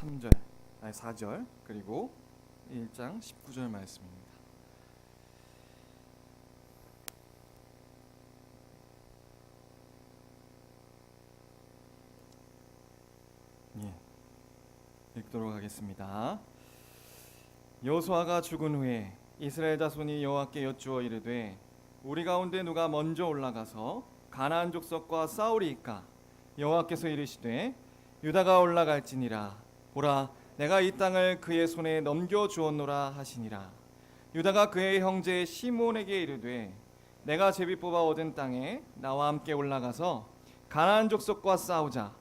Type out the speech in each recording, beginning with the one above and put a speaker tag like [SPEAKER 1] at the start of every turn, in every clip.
[SPEAKER 1] 3절, 4절 그리고 1장 19절 말씀입니다. 읽도록 하겠습니다. 여호수아가 죽은 후에 이스라엘 자손이 여호와께 여쭈어 이르되 우리 가운데 누가 먼저 올라가서 가나안 족속과 싸우리이까? 여호와께서 이르시되 유다가 올라갈지니라. 보라, 내가 이 땅을 그의 손에 넘겨 주었노라 하시니라. 유다가 그의 형제 시몬에게 이르되 내가 제비 뽑아 얻은 땅에 나와 함께 올라가서 가나안 족속과 싸우자.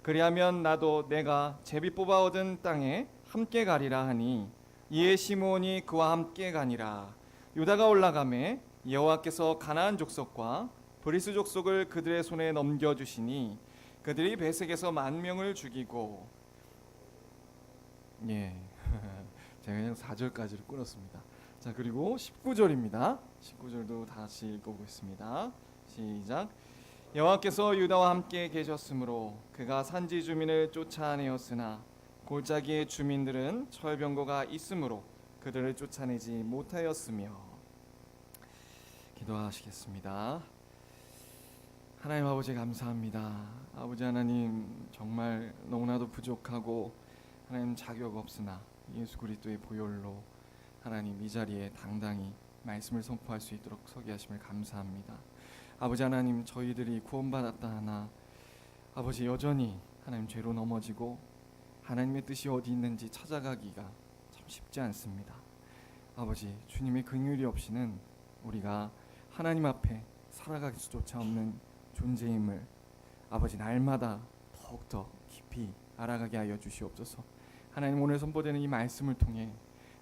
[SPEAKER 1] 그리하면 나도 내가 제비 뽑아 얻은 땅에 함께 가리라 하니 이에 시므온이 그와 함께 가니라. 유다가 올라가매 여호와께서 가나안 족속과 브리스 족속을 그들의 손에 넘겨주시니 그들이 베색에서 10,000명을 죽이고 제가 그냥 4절까지를 끊었습니다. 자, 그리고 19절입니다. 19절도 다시 읽어보겠습니다. 시작. 여호와께서 유다와 함께 계셨으므로 그가 산지 주민을 쫓아내었으나 골짜기의 주민들은 철병거가 있으므로 그들을 쫓아내지 못하였으며. 기도하시겠습니다. 하나님 아버지 감사합니다. 아버지 하나님 정말 너무나도 부족하고 하나님 자격 없으나 예수 그리스도의 보혈로 하나님 이 자리에 당당히 말씀을 선포할 수 있도록 서게 하심을 감사합니다. 아버지 하나님 저희들이 구원받았다 하나 아버지 여전히 하나님 죄로 넘어지고 하나님의 뜻이 어디 있는지 찾아가기가 참 쉽지 않습니다. 아버지 주님의 긍휼이 없이는 우리가 하나님 앞에 살아갈 수조차 없는 존재임을 아버지 날마다 더욱더 깊이 알아가게 하여 주시옵소서. 하나님 오늘 선포되는 이 말씀을 통해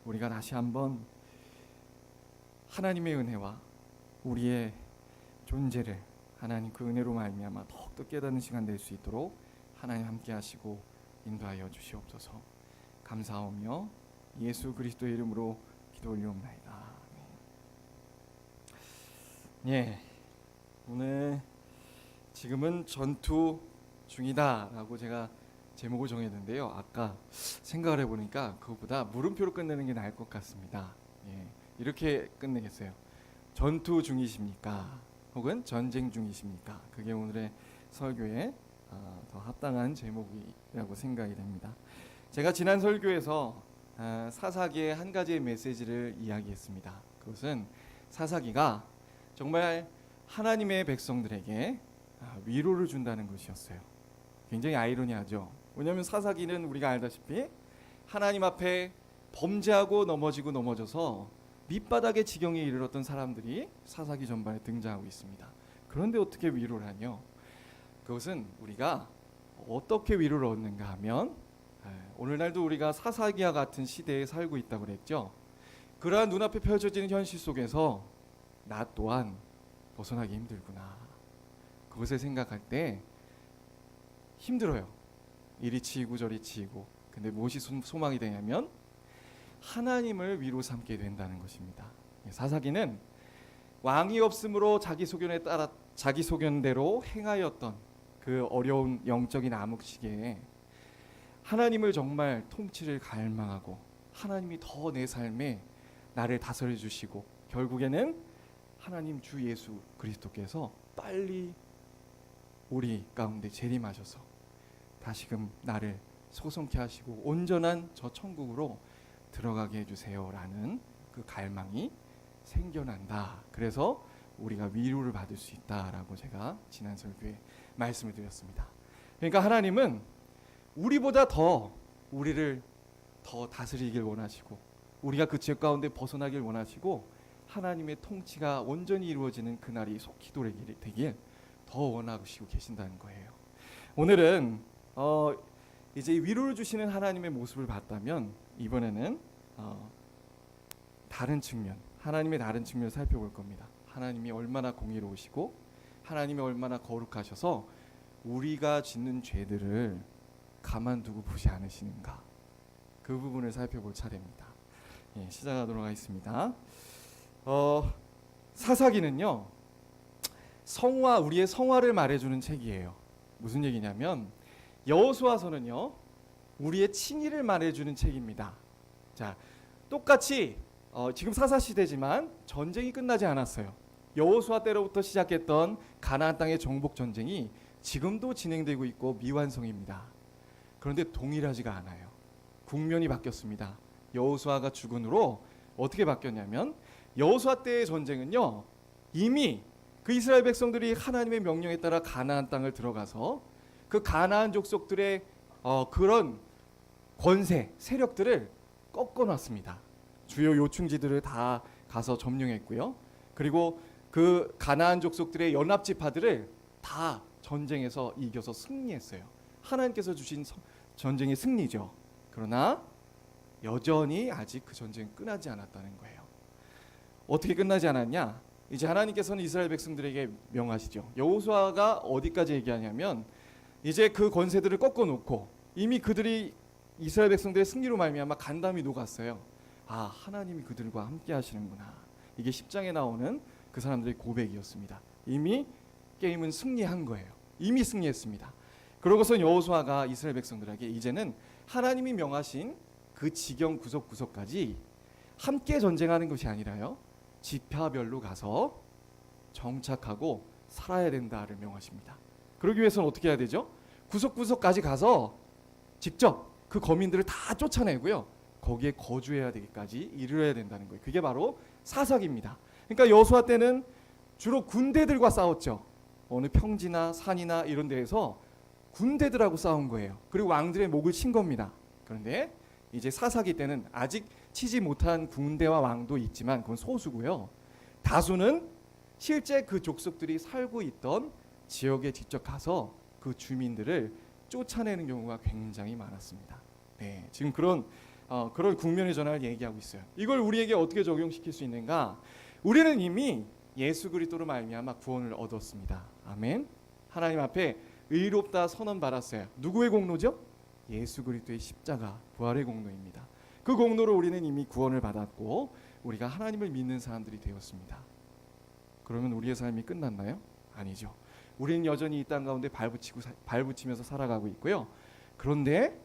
[SPEAKER 1] 우리가 다시 한번 하나님의 은혜와 우리의 존재를 하나님 그 은혜로 말미암아 더욱더 깨닫는 시간 될 수 있도록 하나님 함께 하시고 인도하여 주시옵소서. 감사하오며 예수 그리스도의 이름으로 기도 올리옵나이다. 오늘 지금은 전투 중이다 라고 제가 제목을 정했는데요. 아까 생각을 해보니까 그것보다 물음표로 끝내는 게 나을 것 같습니다. 이렇게 끝내겠어요. 전투 중이십니까? 혹은 전쟁 중이십니까? 그게 오늘의 설교에 더 합당한 제목이라고 생각이 됩니다. 제가 지난 설교에서 사사기의 한 가지의 메시지를 이야기했습니다. 그것은 사사기가 정말 하나님의 백성들에게 위로를 준다는 것이었어요. 굉장히 아이러니하죠. 왜냐하면 사사기는 우리가 알다시피 하나님 앞에 범죄하고 넘어져서 밑바닥의 지경에 이르렀던 사람들이 사사기 전반에 등장하고 있습니다. 그런데 어떻게 위로를 하뇨? 그것은 우리가 어떻게 위로를 얻는가 하면 오늘날도 우리가 사사기와 같은 시대에 살고 있다고 그랬죠. 그러한 눈앞에 펼쳐지는 현실 속에서 나 또한 벗어나기 힘들구나. 그것을 생각할 때 힘들어요. 이리 치이고 저리 치이고. 근데 무엇이 소망이 되냐면 하나님을 위로 삼게 된다는 것입니다. 사사기는 왕이 없으므로 자기 소견대로 행하였던 그 어려운 영적인 암흑 시기에 하나님을 정말 통치를 갈망하고 하나님이 더 내 삶에 나를 다스려 주시고 결국에는 하나님 주 예수 그리스도께서 빨리 우리 가운데 재림하셔서 다시금 나를 소성케 하시고 온전한 저 천국으로 들어가게 해주세요라는 그 갈망이 생겨난다. 그래서 우리가 위로를 받을 수 있다라고 제가 지난 설교에 말씀을 드렸습니다. 그러니까 하나님은 우리보다 더 우리를 더 다스리길 원하시고 우리가 그 죄 가운데 벗어나길 원하시고 하나님의 통치가 온전히 이루어지는 그날이 속히 되길 더 원하시고 계신다는 거예요. 오늘은 이제 위로를 주시는 하나님의 모습을 봤다면 이번에는 다른 측면, 하나님의 다른 측면을 살펴볼 겁니다. 하나님이 얼마나 공의로우시고 하나님이 얼마나 거룩하셔서 우리가 짓는 죄들을 가만두고 보지 않으시는가, 그 부분을 살펴볼 차례입니다. 시작하도록 하겠습니다. 사사기는요 우리의 성화를 말해주는 책이에요. 무슨 얘기냐면 여호수아서는요 우리의 친일을 말해주는 책입니다. 자, 똑같이 지금 사사 시대지만 전쟁이 끝나지 않았어요. 여호수아 때로부터 시작했던 가나안 땅의 정복 전쟁이 지금도 진행되고 있고 미완성입니다. 그런데 동일하지가 않아요. 국면이 바뀌었습니다. 여호수아가 죽은 후로 어떻게 바뀌었냐면 여호수아 때의 전쟁은요, 이미 그 이스라엘 백성들이 하나님의 명령에 따라 가나안 땅을 들어가서 그 가나안 족속들의 그런 권세, 세력들을 꺾어놨습니다. 주요 요충지들을 다 가서 점령했고요. 그리고 그 가나안 족속들의 연합 지파들을 다 전쟁에서 이겨서 승리했어요. 하나님께서 주신 전쟁의 승리죠. 그러나 여전히 아직 그 전쟁은 끝나지 않았다는 거예요. 어떻게 끝나지 않았냐? 이제 하나님께서는 이스라엘 백성들에게 명하시죠. 여호수아가 어디까지 얘기하냐면 이제 그 권세들을 꺾어놓고 이미 그들이 이스라엘 백성들의 승리로 말미암아 간담이 녹았어요. 아, 하나님이 그들과 함께 하시는구나. 이게 10장에 나오는 그 사람들의 고백이었습니다. 이미 게임은 승리한 거예요. 이미 승리했습니다. 그러고서 여호수아가 이스라엘 백성들에게 이제는 하나님이 명하신 그 지경 구석구석까지 함께 전쟁하는 것이 아니라요, 지파별로 가서 정착하고 살아야 된다를 명하십니다. 그러기 위해서는 어떻게 해야 되죠? 구석구석까지 가서 직접 그 거민들을 다 쫓아내고요, 거기에 거주해야 되기까지 이르러야 된다는 거예요. 그게 바로 사사기입니다. 그러니까 여호수아 때는 주로 군대들과 싸웠죠. 어느 평지나 산이나 이런 데에서 군대들하고 싸운 거예요. 그리고 왕들의 목을 친 겁니다. 그런데 이제 사사기 때는 아직 치지 못한 군대와 왕도 있지만 그건 소수고요. 다수는 실제 그 족속들이 살고 있던 지역에 직접 가서 그 주민들을 쫓아내는 경우가 굉장히 많았습니다. 네, 지금 그런 국면의 전환을 얘기하고 있어요. 이걸 우리에게 어떻게 적용시킬 수 있는가? 우리는 이미 예수 그리스도로 말미암아 구원을 얻었습니다. 아멘. 하나님 앞에 의롭다 선언 받았어요. 누구의 공로죠? 예수 그리스도의 십자가 부활의 공로입니다. 그 공로로 우리는 이미 구원을 받았고 우리가 하나님을 믿는 사람들이 되었습니다. 그러면 우리의 삶이 끝났나요? 아니죠. 우리는 여전히 이 땅 가운데 발붙이면서 살아가고 있고요. 그런데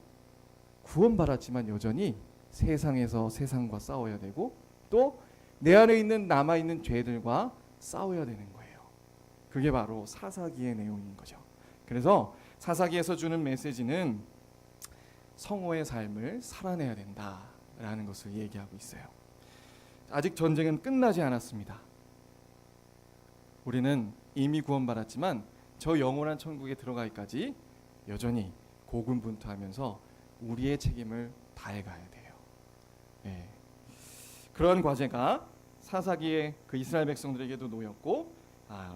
[SPEAKER 1] 구원받았지만 여전히 세상에서 세상과 싸워야 되고 또 내 안에 있는 남아있는 죄들과 싸워야 되는 거예요. 그게 바로 사사기의 내용인 거죠. 그래서 사사기에서 주는 메시지는 성호의 삶을 살아내야 된다라는 것을 얘기하고 있어요. 아직 전쟁은 끝나지 않았습니다. 우리는 이미 구원받았지만 저 영원한 천국에 들어가기까지 여전히 고군분투하면서 우리의 책임을 다해가야 돼요. 네. 그러한 과제가 사사기의 그 이스라엘 백성들에게도 놓였고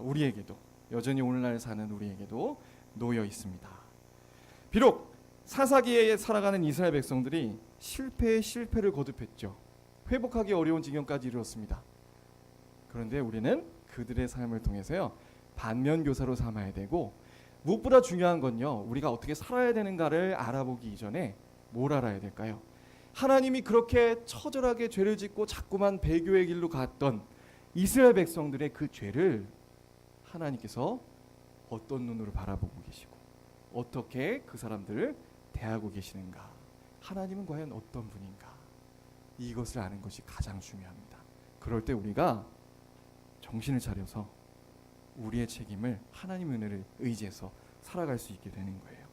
[SPEAKER 1] 우리에게도 여전히 오늘날 사는 우리에게도 놓여 있습니다. 비록 사사기에 살아가는 이스라엘 백성들이 실패에 실패를 거듭했죠. 회복하기 어려운 지경까지 이르렀습니다. 그런데 우리는 그들의 삶을 통해서요, 반면교사로 삼아야 되고 무엇보다 중요한 건요, 우리가 어떻게 살아야 되는가를 알아보기 이전에 뭘 알아야 될까요? 하나님이 그렇게 처절하게 죄를 짓고 자꾸만 배교의 길로 갔던 이스라엘 백성들의 그 죄를 하나님께서 어떤 눈으로 바라보고 계시고 어떻게 그 사람들을 대하고 계시는가, 하나님은 과연 어떤 분인가, 이것을 아는 것이 가장 중요합니다. 그럴 때 우리가 정신을 차려서 우리의 책임을 하나님의 은혜를 의지해서 살아갈 수 있게 되는 거예요.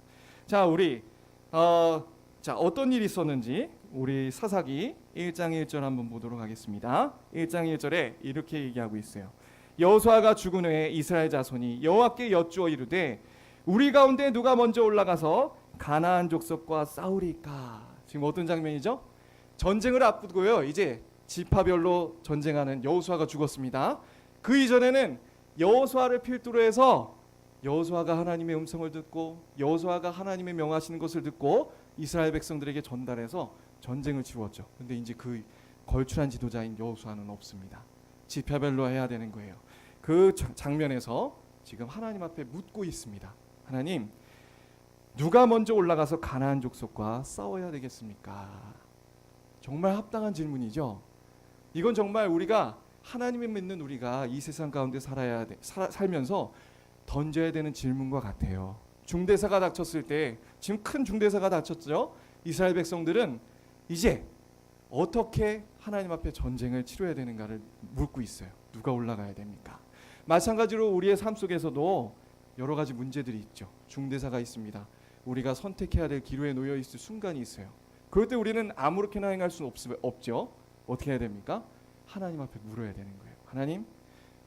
[SPEAKER 1] 자, 우리 어떤 일이 있었는지 우리 사사기 1장 1절 한번 보도록 하겠습니다. 1장 1절에 이렇게 얘기하고 있어요. 여호수아가 죽은 후에 이스라엘 자손이 여호와께 여쭈어 이르되 우리 가운데 누가 먼저 올라가서 가나안 족속과 싸우리까. 지금 어떤 장면이죠? 전쟁을 앞두고요, 이제 지파별로 전쟁하는 여호수아가 죽었습니다. 그 이전에는 여호수아를 필두로 해서 여호수아가 하나님의 음성을 듣고 여호수아가 하나님의 명하시는 것을 듣고 이스라엘 백성들에게 전달해서 전쟁을 치루었죠. 근데 이제 그 걸출한 지도자인 여호수아는 없습니다. 지파별로 해야 되는 거예요. 그 장면에서 지금 하나님 앞에 묻고 있습니다. 하나님, 누가 먼저 올라가서 가나안 족속과 싸워야 되겠습니까? 정말 합당한 질문이죠. 이건 정말 우리가 하나님을 믿는 우리가 이 세상 가운데 살면서 던져야 되는 질문과 같아요. 중대사가 닥쳤을 때, 지금 큰 중대사가 닥쳤죠. 이스라엘 백성들은 이제 어떻게 하나님 앞에 전쟁을 치러야 되는가를 묻고 있어요. 누가 올라가야 됩니까? 마찬가지로 우리의 삶 속에서도 여러 가지 문제들이 있죠. 중대사가 있습니다. 우리가 선택해야 될 기로에 놓여 있을 순간이 있어요. 그럴 때 우리는 아무렇게나 행할 수는 없죠. 어떻게 해야 됩니까? 하나님 앞에 물어야 되는 거예요. 하나님,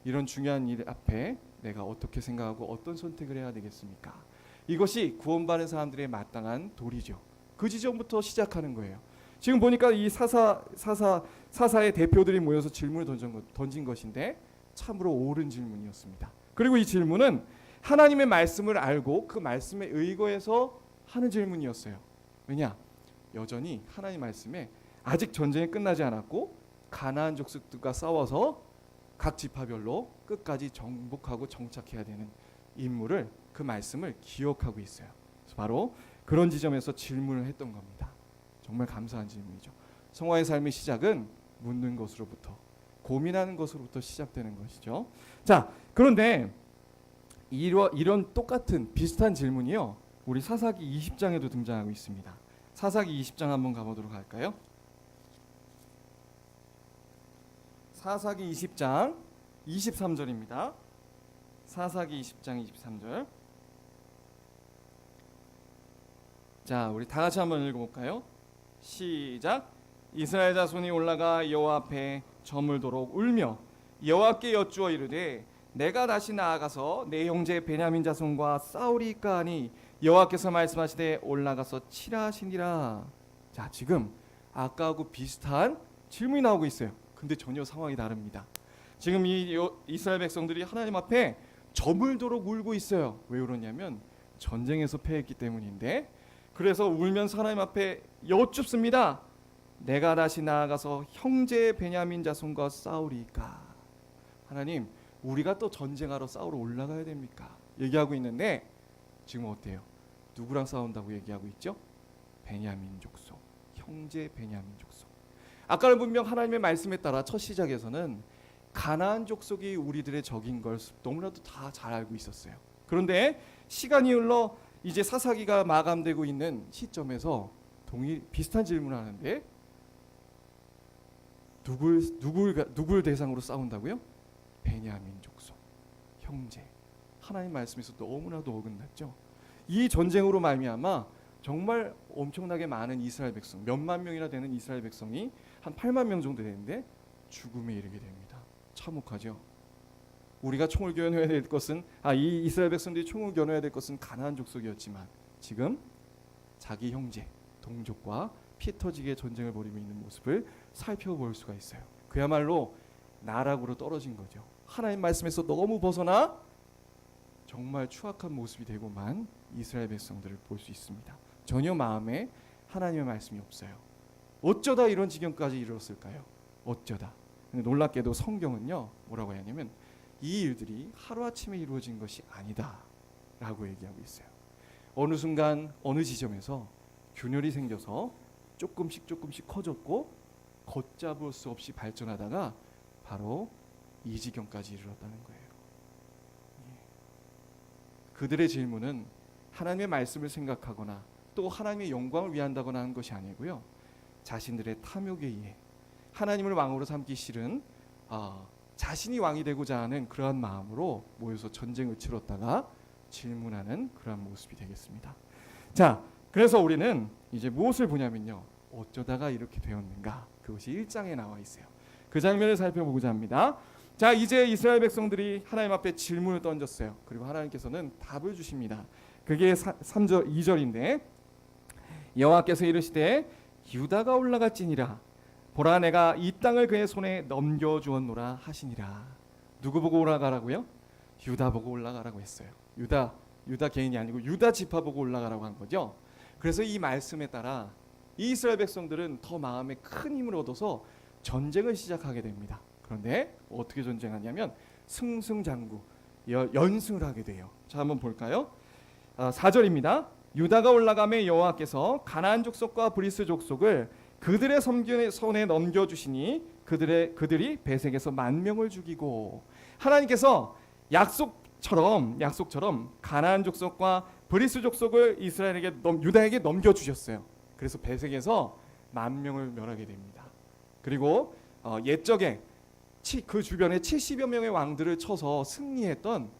[SPEAKER 1] 이런 중요한 일 앞에 내가 어떻게 생각하고 어떤 선택을 해야 되겠습니까? 이것이 구원받은 사람들의 마땅한 도리죠. 그 지점부터 시작하는 거예요. 지금 보니까 이 사사의 대표들이 모여서 질문을 던진 것인데 참으로 옳은 질문이었습니다. 그리고 이 질문은 하나님의 말씀을 알고 그 말씀에 의거해서 하는 질문이었어요. 왜냐? 여전히 하나님 말씀에 아직 전쟁이 끝나지 않았고 가나안 족속들과 싸워서 각 지파별로 끝까지 정복하고 정착해야 되는 임무를, 그 말씀을 기억하고 있어요. 그래서 바로 그런 지점에서 질문을 했던 겁니다. 정말 감사한 질문이죠. 성화의 삶의 시작은 묻는 것으로부터, 고민하는 것으로부터 시작되는 것이죠. 자, 그런데 이런 똑같은 비슷한 질문이요, 우리 사사기 20장에도 등장하고 있습니다. 사사기 20장 한번 가보도록 할까요? 사사기 20장 23절입니다. 사사기 20장 23절. 자, 우리 다 같이 한번 읽어볼까요? 시작. 이스라엘 자손이 올라가 여호와 앞에 저물도록 울며 여호와께 여쭈어 이르되 내가 다시 나아가서 내 형제 베냐민 자손과 싸우리까 하니 여호와께서 말씀하시되 올라가서 치라 하시니라. 자, 지금 아까하고 비슷한 질문이 나오고 있어요. 근데 전혀 상황이 다릅니다. 지금 이 이스라엘 백성들이 하나님 앞에 저물도록 울고 있어요. 왜 그러냐면 전쟁에서 패했기 때문인데, 그래서 울면서 하나님 앞에 여쭙습니다. 내가 다시 나아가서 형제 베냐민 자손과 싸우리까. 하나님, 우리가 또 전쟁하러 싸우러 올라가야 됩니까? 얘기하고 있는데 지금 어때요? 누구랑 싸운다고 얘기하고 있죠? 베냐민 족속, 형제 베냐민 족속. 아까는 분명 하나님의 말씀에 따라 첫 시작에서는 가나안 족속이 우리들의 적인 걸 너무나도 다 잘 알고 있었어요. 그런데 시간이 흘러 이제 사사기가 마감되고 있는 시점에서 비슷한 질문을 하는데 누굴 대상으로 싸운다고요? 베냐민 족속, 형제. 하나님 말씀에서 너무나도 어긋났죠. 이 전쟁으로 말미암아 정말 엄청나게 많은 이스라엘 백성, 몇만 명이나 되는 이스라엘 백성이 한 8만 명 정도 되는데 죽음에 이르게 됩니다. 참혹하죠. 우리가 총을 겨누어야 될 것은 이 이스라엘 백성들이 총을 겨누어야 될 것은 가나안 족속이었지만 지금 자기 형제, 동족과 피 터지게 전쟁을 벌이고 있는 모습을 살펴볼 수가 있어요. 그야말로 나락으로 떨어진 거죠. 하나님 말씀에서 너무 벗어나 정말 추악한 모습이 되고만 이스라엘 백성들을 볼 수 있습니다. 전혀 마음에 하나님의 말씀이 없어요. 어쩌다 이런 지경까지 이르렀을까요? 어쩌다. 근데 놀랍게도 성경은요, 뭐라고 하냐면 이 일들이 하루아침에 이루어진 것이 아니다 라고 얘기하고 있어요. 어느 순간 어느 지점에서 균열이 생겨서 조금씩 커졌고 걷잡을 수 없이 발전하다가 바로 이 지경까지 이르렀다는 거예요. 그들의 질문은 하나님의 말씀을 생각하거나 또 하나님의 영광을 위한다거나 하는 것이 아니고요, 자신들의 탐욕에 의해 하나님을 왕으로 삼기 싫은 자신이 왕이 되고자 하는 그러한 마음으로 모여서 전쟁을 치렀다가 질문하는 그러한 모습이 되겠습니다. 자, 그래서 우리는 이제 무엇을 보냐면요, 어쩌다가 이렇게 되었는가, 그것이 1장에 나와 있어요. 그 장면을 살펴보고자 합니다. 자, 이제 이스라엘 백성들이 하나님 앞에 질문을 던졌어요. 그리고 하나님께서는 답을 주십니다. 그게 3절 2절인데 여호와께서 이르시되 유다가 올라갈지니라. 보라, 내가 이 땅을 그의 손에 넘겨주었노라 하시니라. 누구 보고 올라가라고요? 유다 보고 올라가라고 했어요. 유다 개인이 아니고 유다 지파 보고 올라가라고 한 거죠. 그래서 이 말씀에 따라 이 이스라엘 백성들은 더 마음에 큰 힘을 얻어서 전쟁을 시작하게 됩니다. 그런데 어떻게 전쟁하냐면 승승장구, 연승을 하게 돼요. 자, 한번 볼까요? 4절입니다. 유다가 올라가매 여호와께서 가나안 족속과 브리스 족속을 그들의 손에 넘겨주시니 그들이 베색에서 10,000명을 죽이고. 하나님께서 약속처럼 가나안 족속과 브리스 족속을 유다에게 넘겨주셨어요. 그래서 배색에서 10,000명을 멸하게 됩니다. 그리고 옛적에 그 주변에 70여 명의 왕들을 쳐서 승리했던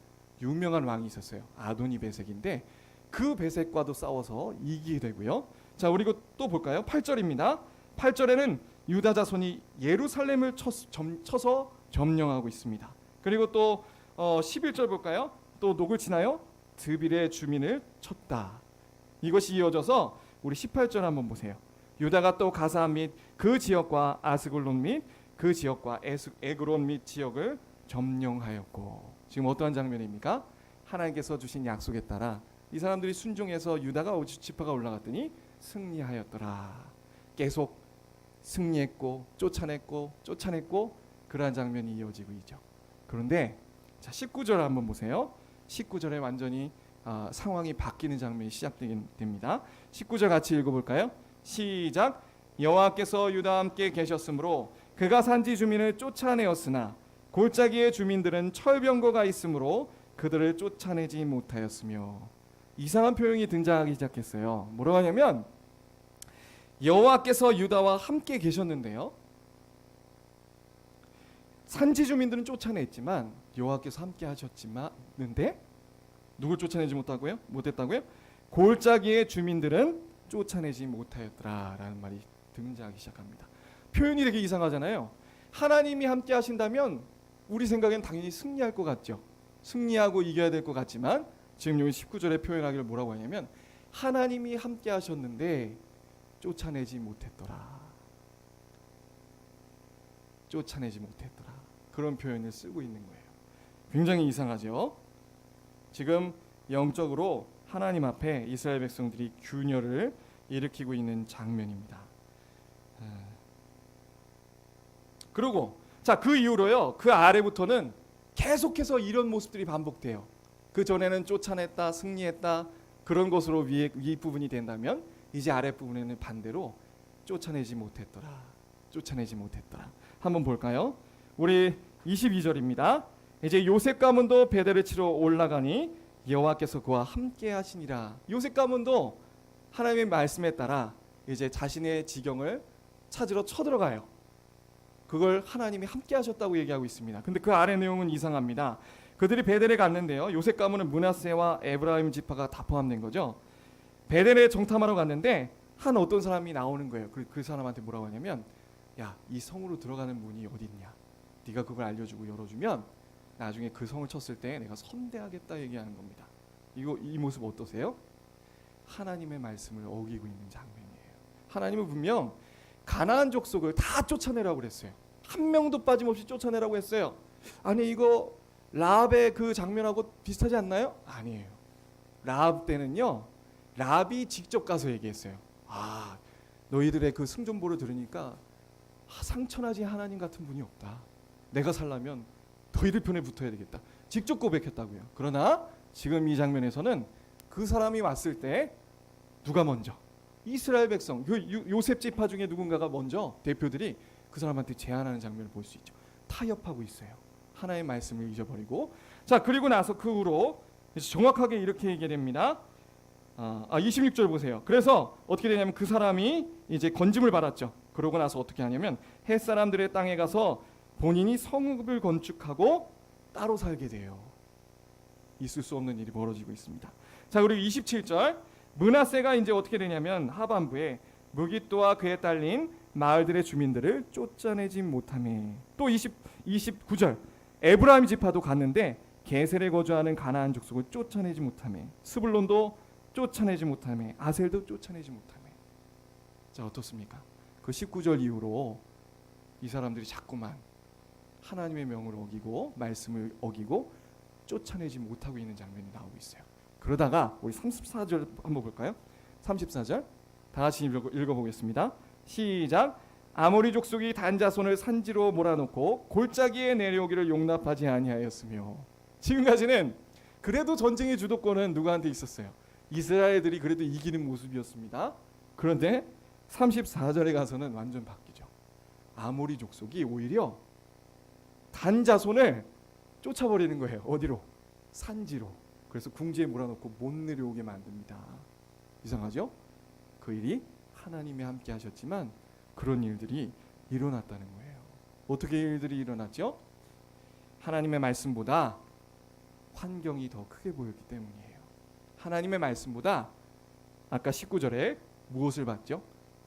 [SPEAKER 1] 유명한 왕이 있었어요. 아도니 배색인데 그 배색과도 싸워서 이기게 되고요. 자, 그리고 또 볼까요? 8절입니다. 8절에는 유다 자손이 예루살렘을 쳐서 점령하고 있습니다. 그리고 또 11절 볼까요? 또 녹을 치나요? 드빌의 주민을 쳤다. 이것이 이어져서 우리 18절 한번 보세요. 유다가 또 가사 및 그 지역과 아스글론 및 그 지역과 에그론 및 지역을 점령하였고, 지금 어떠한 장면입니까? 하나님께서 주신 약속에 따라 이 사람들이 순종해서 유다가 지파가 올라갔더니 승리하였더라. 계속 승리했고 쫓아냈고 그러한 장면이 이어지고 있죠. 그런데 자, 19절 한번 보세요. 19절에 완전히 상황이 바뀌는 장면이 시작됩니다. 19절 같이 읽어볼까요? 시작. 여호와께서 유다와 함께 계셨으므로 그가 산지 주민을 쫓아내었으나 골짜기의 주민들은 철병거가 있으므로 그들을 쫓아내지 못하였으며. 이상한 표현이 등장하기 시작했어요. 뭐라고 하냐면 여호와께서 유다와 함께 계셨는데요, 산지 주민들은 쫓아냈지만 여호와께서 함께 하셨는데 누굴 쫓아내지 못했다고요? 골짜기의 주민들은 쫓아내지 못하였더라라는 말이 등장하기 시작합니다. 표현이 되게 이상하잖아요. 하나님이 함께 하신다면 우리 생각엔 당연히 승리할 것 같죠. 승리하고 이겨야 될 것 같지만 지금 여기 19절에 표현하기를 뭐라고 하냐면 하나님이 함께 하셨는데 쫓아내지 못했더라. 쫓아내지 못했더라. 그런 표현을 쓰고 있는 거예요. 굉장히 이상하죠. 지금 영적으로 하나님 앞에 이스라엘 백성들이 균열을 일으키고 있는 장면입니다. 그리고 자, 그 이후로요, 그 아래부터는 계속해서 이런 모습들이 반복돼요. 그 전에는 쫓아냈다, 승리했다 그런 것으로 윗부분이 된다면 이제 아랫부분에는 반대로 쫓아내지 못했더라. 한번 볼까요? 우리 22절입니다. 이제 요셉 가문도 베델을 치러 올라가니 여호와께서 그와 함께 하시니라. 요셉 가문도 하나님의 말씀에 따라 이제 자신의 지경을 찾으러 쳐들어가요. 그걸 하나님이 함께 하셨다고 얘기하고 있습니다. 근데 그 아래 내용은 이상합니다. 그들이 베델에 갔는데요, 요셉 가문은 므낫세와 에브라임 지파가 다 포함된 거죠. 베델에 정탐하러 갔는데 한 어떤 사람이 나오는 거예요. 그 사람한테 뭐라고 하냐면, 야, 이 성으로 들어가는 문이 어디 있냐? 네가 그걸 알려주고 열어주면 나중에 그 성을 쳤을 때 내가 선대하겠다 얘기하는 겁니다. 이 모습 어떠세요? 하나님의 말씀을 어기고 있는 장면이에요. 하나님은 분명 가나안 족속을 다 쫓아내라고 그랬어요. 한 명도 빠짐없이 쫓아내라고 했어요. 아니, 이거 라합의 그 장면하고 비슷하지 않나요? 아니에요. 라합 때는요, 라합이 직접 가서 얘기했어요. 너희들의 그 승전보를 들으니까 상천하지 하나님 같은 분이 없다. 내가 살려면 너희들 편에 붙어야 되겠다. 직접 고백했다고요. 그러나 지금 이 장면에서는 그 사람이 왔을 때 누가 먼저, 이스라엘 백성, 요셉 지파 중에 누군가가 먼저 대표들이 그 사람한테 제안하는 장면을 볼 수 있죠. 타협하고 있어요. 하나의 말씀을 잊어버리고. 자, 그리고 나서 그 후로 정확하게 이렇게 얘기됩니다. 26절 보세요. 그래서 어떻게 되냐면 그 사람이 이제 건짐을 받았죠. 그러고 나서 어떻게 하냐면 헷 사람들의 땅에 가서 본인이 성읍을 건축하고 따로 살게 돼요. 있을 수 없는 일이 벌어지고 있습니다. 자, 그리고 27절 므낫세가 이제 어떻게 되냐면 하반부에 무깃도와 그에 딸린 마을들의 주민들을 쫓아내지 못하며, 또 29절 에브라임 지파도 갔는데 게셀에 거주하는 가나안 족속을 쫓아내지 못하며, 스불론도 쫓아내지 못하며, 아셀도 쫓아내지 못하며. 자, 어떻습니까? 그 19절 이후로 이 사람들이 자꾸만 하나님의 명을 어기고 말씀을 어기고 쫓아내지 못하고 있는 장면이 나오고 있어요. 그러다가 우리 34절 한번 볼까요? 34절 다 같이 읽어보겠습니다. 시작. 아모리 족속이 단 자손을 산지로 몰아놓고 골짜기에 내려오기를 용납하지 아니하였으며. 지금까지는 그래도 전쟁의 주도권은 누구한테 있었어요? 이스라엘들이 그래도 이기는 모습이었습니다. 그런데 34절에 가서는 완전 바뀌죠. 아모리 족속이 오히려 단 자손을 쫓아버리는 거예요. 어디로? 산지로. 그래서 궁지에 몰아넣고 못 내려오게 만듭니다. 이상하죠? 그 일이 하나님이 함께 하셨지만 그런 일들이 일어났다는 거예요. 어떻게 일들이 일어났죠? 하나님의 말씀보다 환경이 더 크게 보였기 때문이에요. 하나님의 말씀보다 아까 19절에 무엇을 봤죠?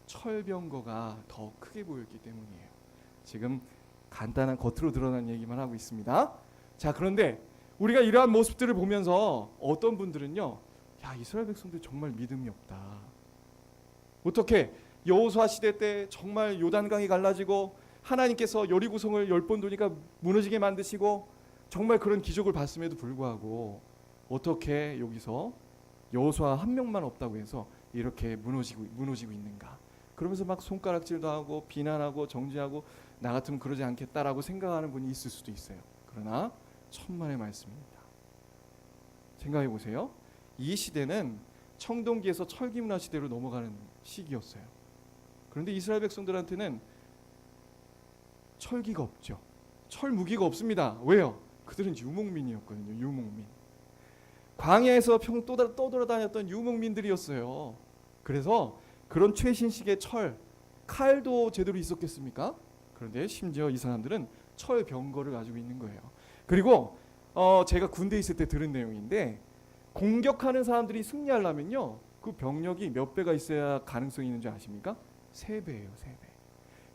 [SPEAKER 1] 철병거가 더 크게 보였기 때문이에요. 지금 간단한 겉으로 드러난 얘기만 하고 있습니다. 자, 그런데 우리가 이러한 모습들을 보면서 어떤 분들은요, 야, 이스라엘 백성들 정말 믿음이 없다. 어떻게 여호수아 시대 때 정말 요단강이 갈라지고 하나님께서 여리고성을 10번 도니까 무너지게 만드시고 정말 그런 기적을 봤음에도 불구하고 어떻게 여기서 여호수아 한 명만 없다고 해서 이렇게 무너지고 있는가? 그러면서 막 손가락질도 하고 비난하고 정죄하고 나 같으면 그러지 않겠다라고 생각하는 분이 있을 수도 있어요. 그러나 천만의 말씀입니다. 생각해 보세요. 이 시대는 청동기에서 철기문화 시대로 넘어가는 시기였어요. 그런데 이스라엘 백성들한테는 철기가 없죠. 철 무기가 없습니다. 왜요? 그들은 유목민이었거든요. 유목민. 광야에서 떠돌아다녔던 유목민들이었어요. 그래서 그런 최신식의 철, 칼도 제대로 있었겠습니까? 그런데 심지어 이 사람들은 철 병거를 가지고 있는 거예요. 그리고 제가 군대에 있을 때 들은 내용인데 공격하는 사람들이 승리하려면요, 그 병력이 몇 배가 있어야 가능성이 있는 줄 아십니까? 3배예요. 3배.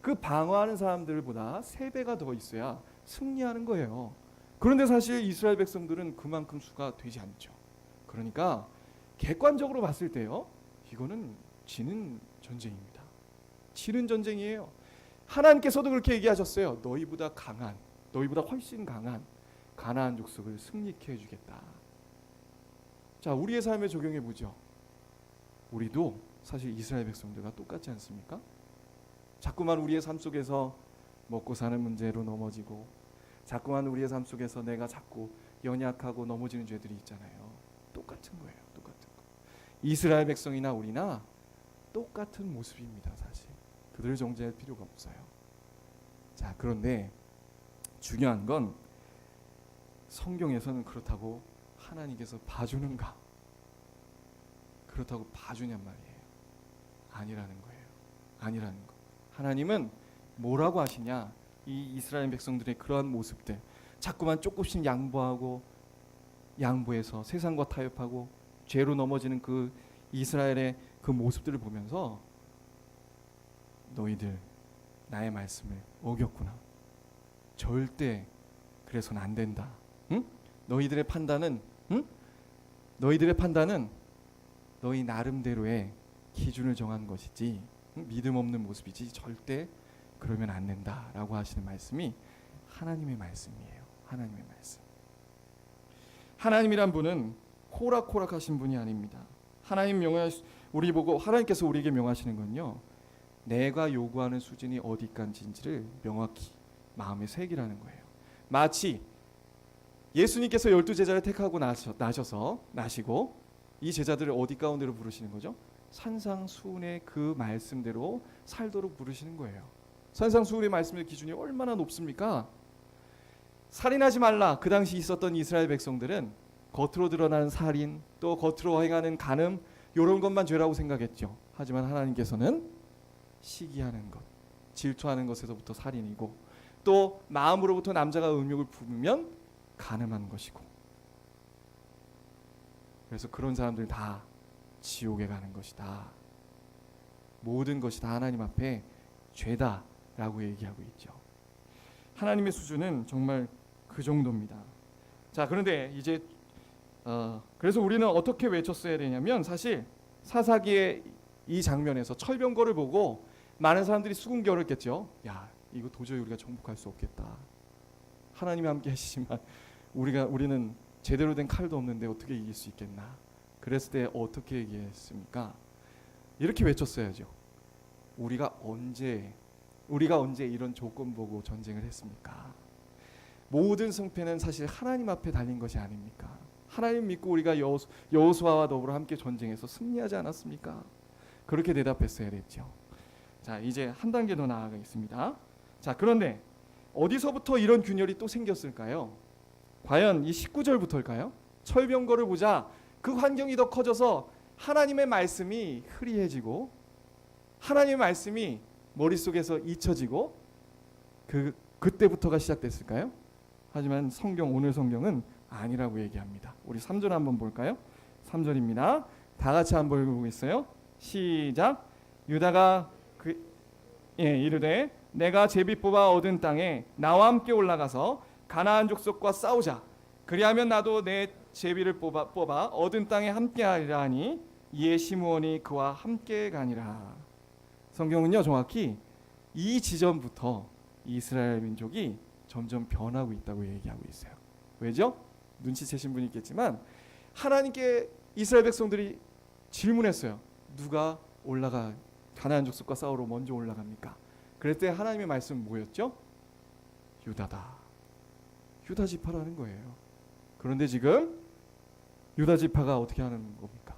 [SPEAKER 1] 그 방어하는 사람들보다 3배가 더 있어야 승리하는 거예요. 그런데 사실 이스라엘 백성들은 그만큼 수가 되지 않죠. 그러니까 객관적으로 봤을 때요, 이거는 지는 전쟁입니다. 지는 전쟁이에요. 하나님께서도 그렇게 얘기하셨어요. 너희보다 훨씬 강한 가나안 족속을 승리케 해주겠다. 자, 우리의 삶에 적용해 보죠. 우리도 사실 이스라엘 백성들과 똑같지 않습니까? 자꾸만 우리의 삶 속에서 먹고 사는 문제로 넘어지고, 자꾸만 우리의 삶 속에서 내가 자꾸 연약하고 넘어지는 죄들이 있잖아요. 똑같은 거예요. 똑같은 거. 이스라엘 백성이나 우리나 똑같은 모습입니다. 사실 그들을 정죄할 필요가 없어요. 자, 그런데 중요한 건 성경에서는 그렇다고 하나님께서 봐주는가? 그렇다고 봐주냔 말이에요. 아니라는 거예요. 아니라는 거. 하나님은 뭐라고 하시냐? 이 이스라엘 백성들의 그러한 모습들, 자꾸만 조금씩 양보해서 세상과 타협하고 죄로 넘어지는 그 이스라엘의 그 모습들을 보면서 너희들 나의 말씀을 어겼구나. 절대 그래서는 안 된다. 응? 너희들의 판단은 너희 나름대로의 기준을 정한 것이지, 믿음 없는 모습이지 절대 그러면 안 된다라고 하시는 말씀이 하나님의 말씀이에요. 하나님의 말씀. 하나님이란 분은 호락호락하신 분이 아닙니다. 하나님께서 우리에게 명하시는 건요, 내가 요구하는 수준이 어디까지인지를 명확히 마음에 새기라는 거예요. 마치 예수님께서 12제자를 택하고 나시고 이 제자들을 어디 가운데로 부르시는 거죠? 산상수훈의 그 말씀대로 살도록 부르시는 거예요. 산상수훈의 말씀의 기준이 얼마나 높습니까? 살인하지 말라. 그 당시 있었던 이스라엘 백성들은 겉으로 드러나는 살인, 또 겉으로 행하는 간음, 이런 것만 죄라고 생각했죠. 하지만 하나님께서는 시기하는 것, 질투하는 것에서부터 살인이고, 또 마음으로부터 남자가 음욕을 품으면 간음하는 것이고, 그래서 그런 사람들 다 지옥에 가는 것이다. 모든 것이 다 하나님 앞에 죄다라고 얘기하고 있죠. 하나님의 수준은 정말 그 정도입니다. 자, 그런데 이제 그래서 우리는 어떻게 외쳤어야 되냐면, 사실 사사기의 이 장면에서 철병거를 보고 많은 사람들이 수군결했겠죠. 야, 이거 도저히 우리가 정복할 수 없겠다. 하나님이 함께 하시지만 우리는 제대로 된 칼도 없는데 어떻게 이길 수 있겠나. 그랬을 때 어떻게 얘기했습니까? 이렇게 외쳤어야죠. 우리가 언제 이런 조건 보고 전쟁을 했습니까? 모든 승패는 사실 하나님 앞에 달린 것이 아닙니까? 하나님 믿고 우리가 여호수아와 더불어 함께 전쟁해서 승리하지 않았습니까? 그렇게 대답했어야 됐죠. 자, 이제 한 단계 더 나아가겠습니다. 자, 그런데 어디서부터 이런 균열이 또 생겼을까요? 과연 이 19절부터일까요? 철병거를 보자 그 환경이 더 커져서 하나님의 말씀이 흐리해지고 하나님의 말씀이 머릿속에서 잊혀지고 그때부터가 시작됐을까요? 하지만 오늘 성경은 아니라고 얘기합니다. 우리 3절 한번 볼까요? 3절입니다. 다 같이 한번 읽어보겠어요. 시작. 유다가 이르되 내가 제비 뽑아 얻은 땅에 나와 함께 올라가서 가나안 족속과 싸우자. 그리하면 나도 내 제비를 뽑아 얻은 땅에 함께하리라 하니 이에 시므온이 그와 함께 가니라. 성경은요 정확히 이 지점부터 이스라엘 민족이 점점 변하고 있다고 얘기하고 있어요. 왜죠? 눈치채신 분이 있겠지만 하나님께 이스라엘 백성들이 질문했어요. 누가 가나안 족속과 싸우러 먼저 올라갑니까? 그럴 때 하나님의 말씀은 뭐였죠? 유다다. 유다 지파라는 거예요. 그런데 지금 유다 지파가 어떻게 하는 겁니까?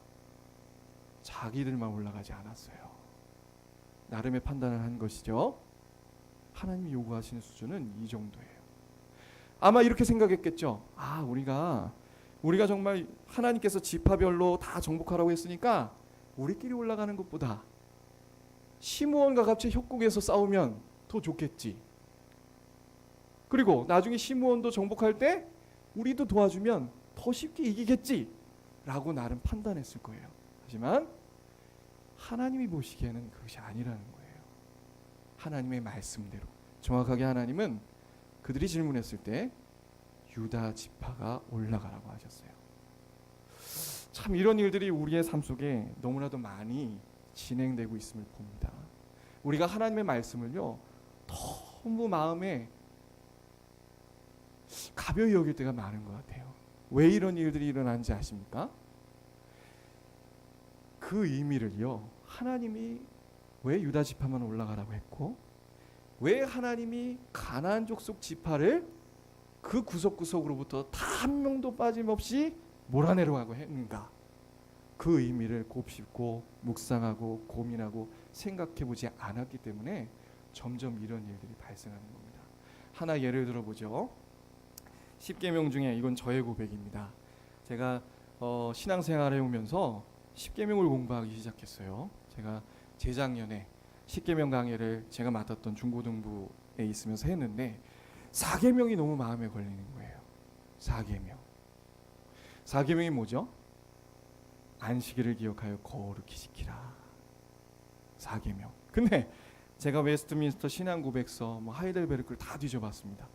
[SPEAKER 1] 자기들만 올라가지 않았어요. 나름의 판단을 한 것이죠. 하나님이 요구하시는 수준은 이 정도예요. 아마 이렇게 생각했겠죠. 우리가 정말 하나님께서 지파별로 다 정복하라고 했으니까 우리끼리 올라가는 것보다 시므온과 같이 협곡에서 싸우면 더 좋겠지. 그리고 나중에 시므온도 정복할 때 우리도 도와주면 더 쉽게 이기겠지 라고 나름 판단했을 거예요. 하지만 하나님이 보시기에는 그것이 아니라는 거예요. 하나님의 말씀대로 정확하게 하나님은 그들이 질문했을 때 유다 지파가 올라가라고 하셨어요. 참 이런 일들이 우리의 삶 속에 너무나도 많이 진행되고 있음을 봅니다. 우리가 하나님의 말씀을요 너무 마음에 가벼이 여길 때가 많은 것 같아요. 왜 이런 일들이 일어나는지 아십니까? 그 의미를요 하나님이 왜 유다 지파만 올라가라고 했고 왜 하나님이 가나안 족속 지파를 그 구석구석으로부터 다 한 명도 빠짐없이 몰아내려고 했는가? 그 의미를 곱씹고 묵상하고 고민하고 생각해보지 않았기 때문에 점점 이런 일들이 발생하는 겁니다. 하나 예를 들어보죠. 10계명 중에 이건 저의 고백입니다. 제가 신앙생활을 해오면서 10계명을 공부하기 시작했어요. 제가 재작년에 10계명 강의를 제가 맡았던 중고등부에 있으면서 했는데 4계명이 너무 마음에 걸리는 거예요. 4계명이 뭐죠? 안식일을 기억하여 거룩히 지키라. 4계명. 근데 제가 웨스트민스터 신앙고백서 하이델베르크를 다 뒤져봤습니다.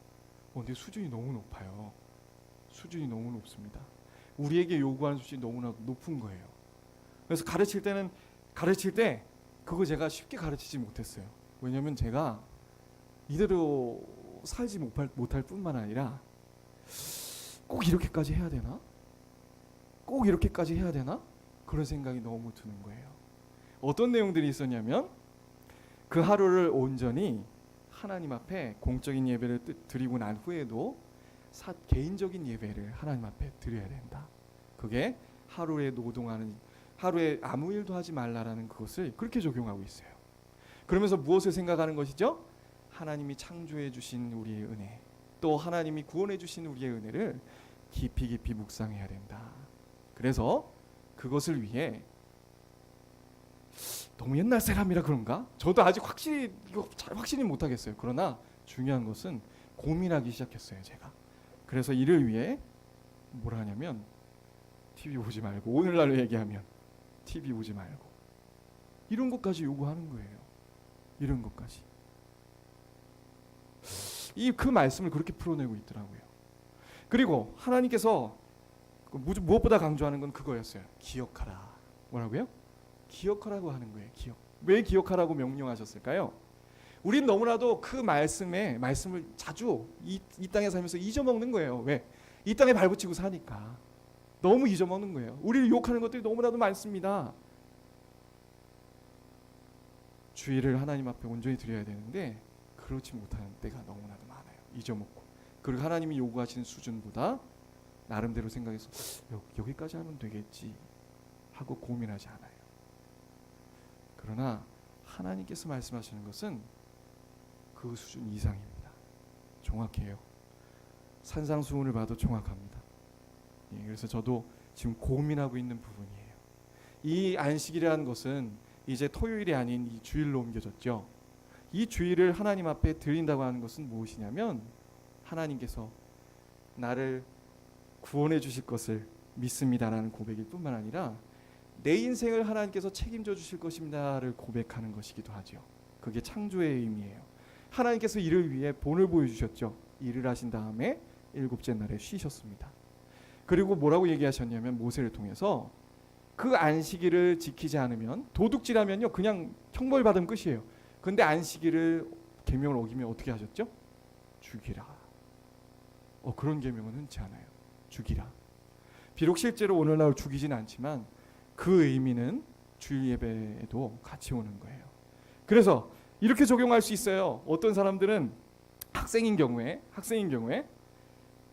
[SPEAKER 1] 근데 수준이 너무 높아요. 수준이 너무 높습니다. 우리에게 요구하는 수준이 너무나 높은 거예요. 그래서 가르칠 때 그거 제가 쉽게 가르치지 못했어요. 왜냐하면 제가 이대로 살지 못할 뿐만 아니라 꼭 이렇게까지 해야 되나? 꼭 이렇게까지 해야 되나? 그런 생각이 너무 드는 거예요. 어떤 내용들이 있었냐면 그 하루를 온전히 하나님 앞에 공적인 예배를 드리고 난 후에도 개인적인 예배를 하나님 앞에 드려야 된다. 그게 하루에 아무 일도 하지 말라라는 그것을 그렇게 적용하고 있어요. 그러면서 무엇을 생각하는 것이죠? 하나님이 창조해 주신 우리의 은혜, 또 하나님이 구원해 주신 우리의 은혜를 깊이 묵상해야 된다. 그래서 그것을 위해 너무 옛날 사람이라 그런가? 저도 아직 확실히 못하겠어요. 그러나 중요한 것은 고민하기 시작했어요. 제가. 그래서 이를 위해 뭘 하냐면 TV 보지 말고, 오늘날로 얘기하면 TV 보지 말고 이런 것까지 요구하는 거예요. 이런 것까지. 그 말씀을 그렇게 풀어내고 있더라고요. 그리고 하나님께서 무엇보다 강조하는 건 그거였어요. 기억하라. 뭐라고요? 기억하라고 하는 거예요. 왜 기억하라고 명령하셨을까요? 우린 너무나도 그 말씀을 자주 이 땅에 살면서 잊어먹는 거예요. 왜? 이 땅에 발붙이고 사니까 너무 잊어먹는 거예요. 우리를 유혹하는 것들이 너무나도 많습니다. 주의를 하나님 앞에 온전히 드려야 되는데 그렇지 못하는 때가 너무나도 많아요. 잊어먹고. 그리고 하나님이 요구하시는 수준보다 나름대로 생각해서 여기까지 하면 되겠지 하고 고민하지 않아요. 그러나 하나님께서 말씀하시는 것은 그 수준 이상입니다. 정확해요. 산상수훈을 봐도 정확합니다. 그래서 저도 지금 고민하고 있는 부분이에요. 이 안식이라는 것은 이제 토요일이 아닌 이 주일로 옮겨졌죠. 이 주일을 하나님 앞에 드린다고 하는 것은 무엇이냐면 하나님께서 나를 구원해 주실 것을 믿습니다라는 고백일 뿐만 아니라 내 인생을 하나님께서 책임져 주실 것입니다를 고백하는 것이기도 하죠. 그게 창조의 의미예요. 하나님께서 이를 위해 본을 보여주셨죠. 일을 하신 다음에 일곱째 날에 쉬셨습니다. 그리고 뭐라고 얘기하셨냐면 모세를 통해서 그 안식일을 지키지 않으면 도둑질하면요 그냥 형벌받으면 끝이에요. 근데 안식일을 계명을 어기면 어떻게 하셨죠? 죽이라. 그런 계명은 흔치 않아요. 죽이라. 비록 실제로 오늘날 죽이진 않지만 그 의미는 주일 예배에도 같이 오는 거예요. 그래서 이렇게 적용할 수 있어요. 어떤 사람들은 학생인 경우에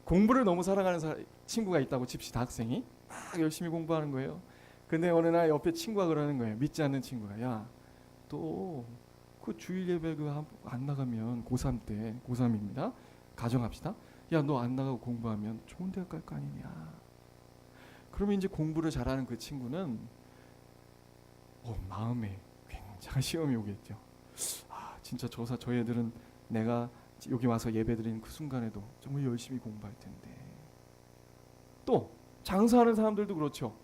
[SPEAKER 1] 공부를 너무 사랑하는 친구가 있다고 칩시다. 학생이 막 열심히 공부하는 거예요. 근데 어느 날 옆에 친구가 그러는 거예요. 믿지 않는 친구가 야, 또 그 주일 예배 안 나가면 고3 때 고3입니다. 가정합시다. 야, 너 안 나가고 공부하면 좋은 대학 갈 거 아니냐. 그러면 이제 공부를 잘하는 그 친구는 마음에 굉장히 시험이 오겠죠. 진짜 저 애들은 내가 여기 와서 예배드리는 그 순간에도 정말 열심히 공부할 텐데. 또 장사하는 사람들도 그렇죠.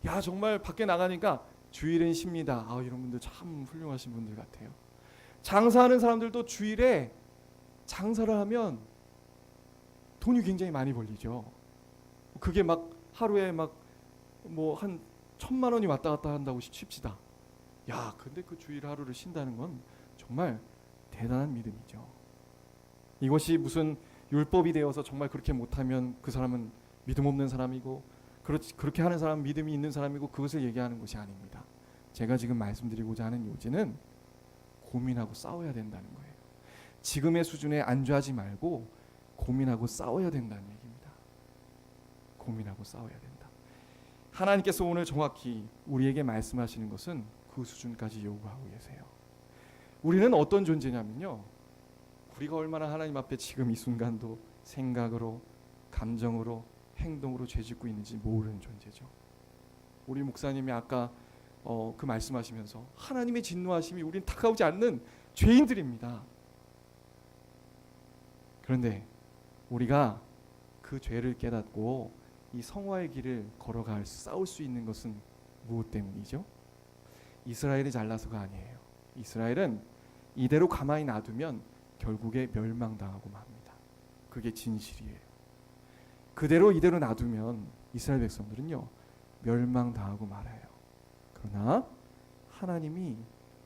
[SPEAKER 1] 야, 정말 밖에 나가니까 주일엔 쉽니다. 이런 분들 참 훌륭하신 분들 같아요. 장사하는 사람들도 주일에 장사를 하면 돈이 굉장히 많이 벌리죠. 그게 막 하루에 막 뭐 한 1,000만 원이 왔다 갔다 한다고 칩시다. 야, 근데 그 주일 하루를 쉰다는 건 정말 대단한 믿음이죠. 이것이 무슨 율법이 되어서 정말 그렇게 못하면 그 사람은 믿음 없는 사람이고 그렇게 하는 사람은 믿음이 있는 사람이고 그것을 얘기하는 것이 아닙니다. 제가 지금 말씀드리고자 하는 요지는 고민하고 싸워야 된다는 거예요. 지금의 수준에 안주하지 말고 고민하고 싸워야 된다는 얘기입니다. 고민하고 싸워야 된다. 하나님께서 오늘 정확히 우리에게 말씀하시는 것은 그 수준까지 요구하고 계세요. 우리는 어떤 존재냐면요, 우리가 얼마나 하나님 앞에 지금 이 순간도 생각으로, 감정으로, 행동으로 죄짓고 있는지 모르는 존재죠. 우리 목사님이 아까 그 말씀하시면서 하나님의 진노하심이 우린 다가오지 않는 죄인들입니다. 그런데 우리가 그 죄를 깨닫고 이 성화의 길을 걸어갈 싸울 수 있는 것은 무엇 때문이죠? 이스라엘이 잘나서가 아니에요. 이스라엘은 이대로 가만히 놔두면 결국에 멸망당하고 맙니다. 그게 진실이에요. 그대로 이대로 놔두면 이스라엘 백성들은요 멸망당하고 말아요. 그러나 하나님이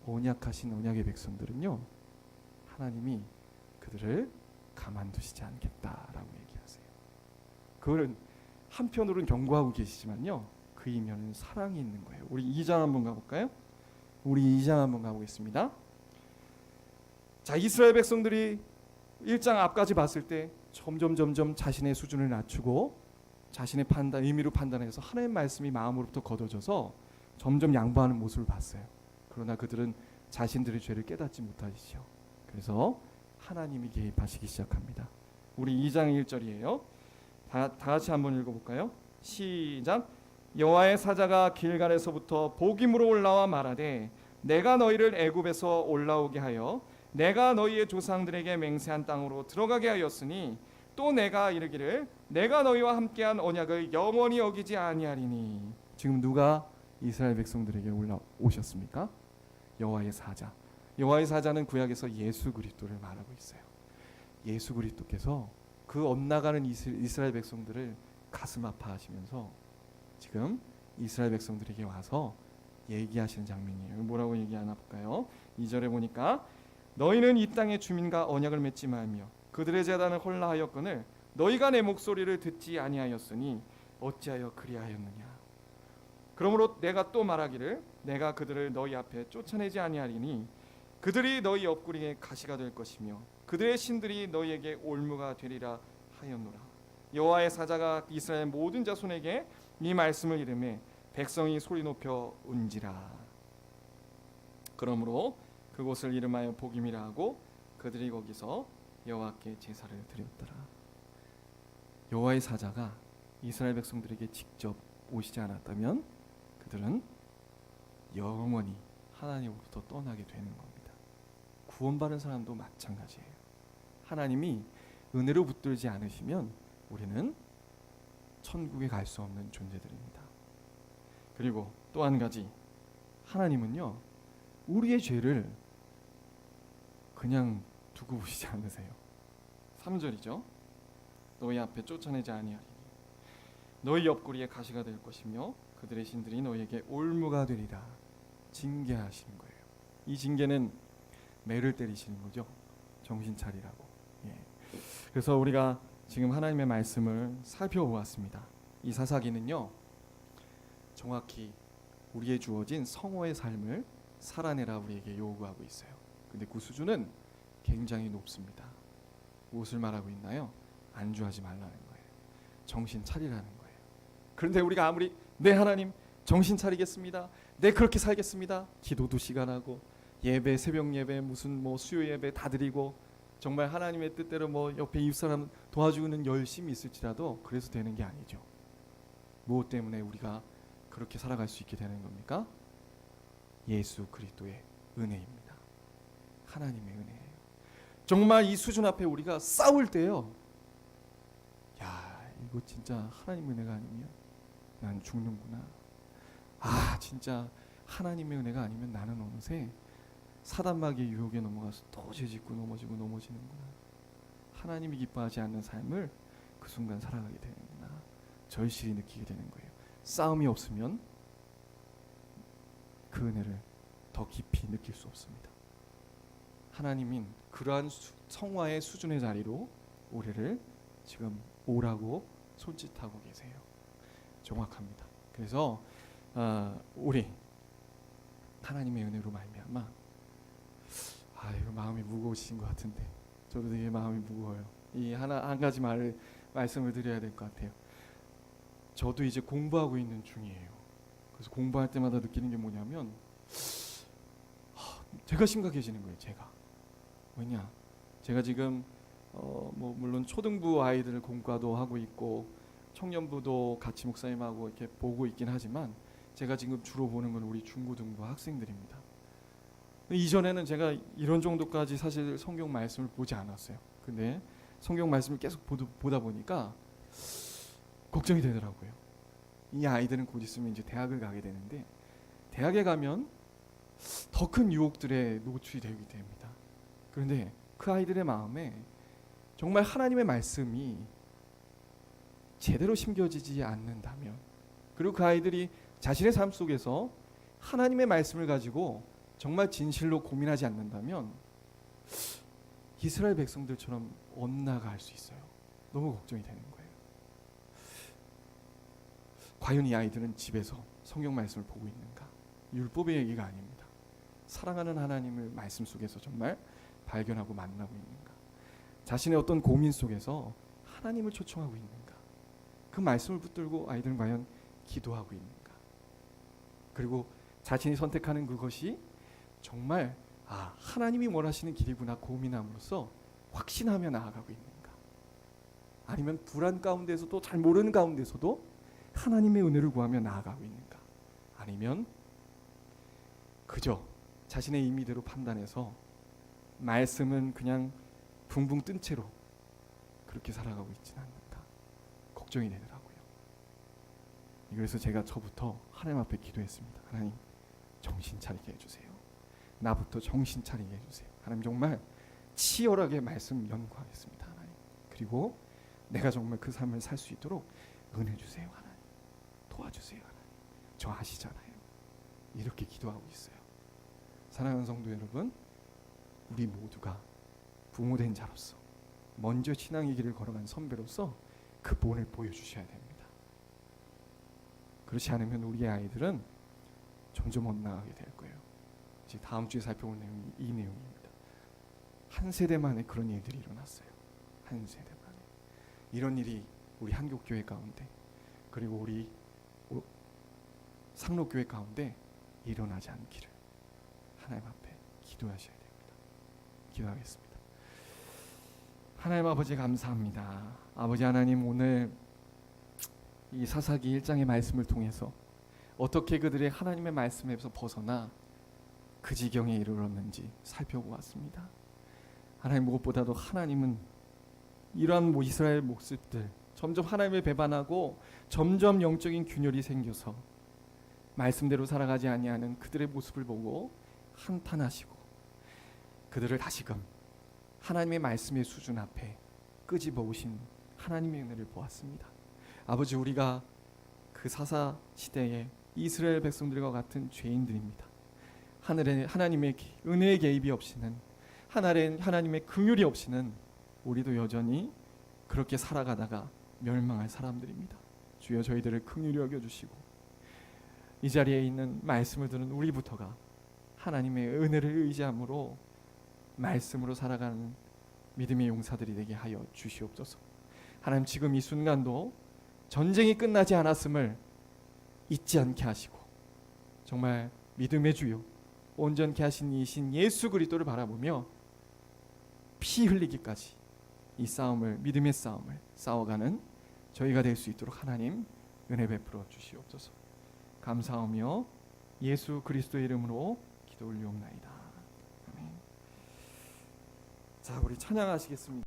[SPEAKER 1] 언약하신 언약의 백성들은요 하나님이 그들을 가만두시지 않겠다라고 얘기하세요. 그거는 한편으로는 경고하고 계시지만요 그 이면은 사랑이 있는 거예요. 우리 2장 한번 가볼까요? 우리 2장 한번 가보겠습니다. 자, 이스라엘 백성들이 1장 앞까지 봤을 때 점점 자신의 수준을 낮추고 자신의 의미로 판단해서 하나님의 말씀이 마음으로부터 걷어져서 점점 양보하는 모습을 봤어요. 그러나 그들은 자신들의 죄를 깨닫지 못하시죠. 그래서 하나님이 개입하시기 시작합니다. 우리 2장 1절이에요. 다 같이 한번 읽어볼까요? 시작. 여호와의 사자가 길갈에서부터 복임으로 올라와 말하되 내가 너희를 애굽에서 올라오게 하여 내가 너희의 조상들에게 맹세한 땅으로 들어가게 하였으니 또 내가 이르기를 내가 너희와 함께한 언약을 영원히 어기지 아니하리니. 지금 누가 이스라엘 백성들에게 올라오셨습니까? 여호와의 사자. 여호와의 사자는 구약에서 예수 그리스도를 말하고 있어요. 예수 그리스도께서 그 엇나가는 이스라엘 백성들을 가슴 아파하시면서 지금 이스라엘 백성들에게 와서 얘기하시는 장면이에요. 뭐라고 얘기하나 볼까요? 2절에 보니까 너희는 이 땅의 주민과 언약을 맺지 말며 그들의 제단을 헐라하였거늘 너희가 내 목소리를 듣지 아니하였으니 어찌하여 그리하였느냐. 그러므로 내가 또 말하기를 내가 그들을 너희 앞에 쫓아내지 아니하리니 그들이 너희 옆구리에 가시가 될 것이며 그들의 신들이 너희에게 올무가 되리라 하였노라. 여호와의 사자가 이스라엘 모든 자손에게 이 말씀을 이르매 백성이 소리 높여 운지라. 그러므로 그곳을 이름하여 복임이라 하고 그들이 거기서 여호와께 제사를 드렸더라. 여호와의 사자가 이스라엘 백성들에게 직접 오시지 않았다면 그들은 영원히 하나님으로부터 떠나게 되는 겁니다. 구원받은 사람도 마찬가지예요. 하나님이 은혜로 붙들지 않으시면 우리는 천국에 갈 수 없는 존재들입니다. 그리고 또 한 가지, 하나님은요 우리의 죄를 그냥 두고 보시지 않으세요. 3절이죠. 너희 앞에 쫓아내지 아니하리니 너희 옆구리에 가시가 될 것이며 그들의 신들이 너희에게 올무가 되리라 징계하시는 거예요. 이 징계는 매를 때리시는 거죠. 정신 차리라고. 그래서 우리가 지금 하나님의 말씀을 살펴보았습니다. 이 사사기는요 정확히 우리의 주어진 성호의 삶을 살아내라 우리에게 요구하고 있어요. 근데 그 수준은 굉장히 높습니다. 무엇을 말하고 있나요? 안주하지 말라는 거예요. 정신 차리라는 거예요. 그런데 우리가 아무리 네 하나님 정신 차리겠습니다, 네 그렇게 살겠습니다, 기도도 시간하고 예배, 새벽 예배, 무슨 뭐 수요 예배 다 드리고 정말 하나님의 뜻대로 뭐 옆에 입사람 도와주는 열심이 있을지라도 그래서 되는 게 아니죠. 무엇 때문에 우리가 그렇게 살아갈 수 있게 되는 겁니까? 예수 그리스도의 은혜입니다. 하나님의 은혜예요. 정말 이 수준 앞에 우리가 싸울 때요, 야 이거 진짜 하나님의 은혜가 아니면 난 죽는구나. 아 진짜 하나님의 은혜가 아니면 나는 어느새 사단마귀의 유혹에 넘어가서 또 죄짓고 넘어지는구나. 하나님이 기뻐하지 않는 삶을 그 순간 살아가게 되는구나. 절실히 느끼게 되는 거예요. 싸움이 없으면 그 은혜를 더 깊이 느낄 수 없습니다. 하나님인 그러한 성화의 수준의 자리로 우리를 지금 오라고 손짓하고 계세요. 정확합니다. 그래서 우리 하나님의 은혜로 말미암아 이거 마음이 무거우신 것 같은데 저도 되게 마음이 무거워요. 이 한 가지 말씀을 드려야 될 것 같아요. 저도 이제 공부하고 있는 중이에요. 그래서 공부할 때마다 느끼는 게 뭐냐면 제가 심각해지는 거예요. 제가 왜냐? 제가 지금 뭐 물론 초등부 아이들 공과도 하고 있고 청년부도 같이 목사님하고 이렇게 보고 있긴 하지만 제가 지금 주로 보는 건 우리 중고등부 학생들입니다. 이전에는 제가 이런 정도까지 사실 성경 말씀을 보지 않았어요. 근데 성경 말씀을 계속 보다 보니까 걱정이 되더라고요. 이 아이들은 곧 있으면 이제 대학을 가게 되는데 대학에 가면 더 큰 유혹들에 노출이 되게 됩니다. 그런데 그 아이들의 마음에 정말 하나님의 말씀이 제대로 심겨지지 않는다면, 그리고 그 아이들이 자신의 삶 속에서 하나님의 말씀을 가지고 정말 진실로 고민하지 않는다면 이스라엘 백성들처럼 엇나갈 수 있어요. 너무 걱정이 되는 거예요. 과연 이 아이들은 집에서 성경 말씀을 보고 있는가? 율법의 얘기가 아닙니다. 사랑하는 하나님을 말씀 속에서 정말 발견하고 만나고 있는가? 자신의 어떤 고민 속에서 하나님을 초청하고 있는가? 그 말씀을 붙들고 아이들은 과연 기도하고 있는가? 그리고 자신이 선택하는 그것이 정말 하나님이 원하시는 길이구나 고민함으로써 확신하며 나아가고 있는가? 아니면 불안 가운데서도 잘 모르는 가운데서도 하나님의 은혜를 구하며 나아가고 있는가? 아니면 그저 자신의 임의대로 판단해서 말씀은 그냥 붕붕 뜬 채로 그렇게 살아가고 있지는 않는가? 걱정이 되더라고요. 그래서 제가 저부터 하나님 앞에 기도했습니다. 하나님 정신 차리게 해주세요. 나부터 정신 차리게 해주세요. 하나님 정말 치열하게 말씀 연구하겠습니다. 하나님. 그리고 내가 정말 그 삶을 살 수 있도록 은혜 주세요. 하나님. 도와주세요. 하나님. 저 아시잖아요. 이렇게 기도하고 있어요. 사랑하는 성도 여러분, 우리 모두가 부모된 자로서 먼저 신앙의 길을 걸어간 선배로서 그 본을 보여주셔야 됩니다. 그렇지 않으면 우리의 아이들은 점점 엇나가게 될 거예요. 이제 다음 주에 살펴볼 내용이 이 내용입니다. 한 세대 만에 그런 일들이 일어났어요. 한 세대 만에. 이런 일이 우리 한국교회 가운데 그리고 우리 상록교회 가운데 일어나지 않기를 하나님 앞에 기도하셔야 됩니다. 기도하겠습니다. 하나님 아버지 감사합니다. 아버지 하나님, 오늘 이 사사기 1장의 말씀을 통해서 어떻게 그들의 하나님의 말씀에서 벗어나 그 지경에 이르렀는지 살펴보았습니다. 하나님, 무엇보다도 하나님은 이러한 이스라엘 모습들 점점 하나님을 배반하고 점점 영적인 균열이 생겨서 말씀대로 살아가지 아니하는 그들의 모습을 보고 한탄하시고 그들을 다시금 하나님의 말씀의 수준 앞에 끄집어 오신 하나님의 은혜를 보았습니다. 아버지, 우리가 그 사사 시대의 이스라엘 백성들과 같은 죄인들입니다. 하나님의 은혜의 개입이 없이는, 하나님의 긍휼이 없이는 우리도 여전히 그렇게 살아가다가 멸망할 사람들입니다. 주여, 저희들을 긍휼히 여겨주시고 이 자리에 있는 말씀을 듣는 우리부터가 하나님의 은혜를 의지함으로 말씀으로 살아가는 믿음의 용사들이 되게 하여 주시옵소서. 하나님, 지금 이 순간도 전쟁이 끝나지 않았음을 잊지 않게 하시고 정말 믿음의 주요 온전케 하신 이신 예수 그리스도를 바라보며 피 흘리기까지 이 싸움을, 믿음의 싸움을 싸워가는 저희가 될 수 있도록 하나님 은혜 베풀어 주시옵소서. 감사하며 예수 그리스도의 이름으로 기도 올리옵나이다. 아멘. 자, 우리 찬양하시겠습니다.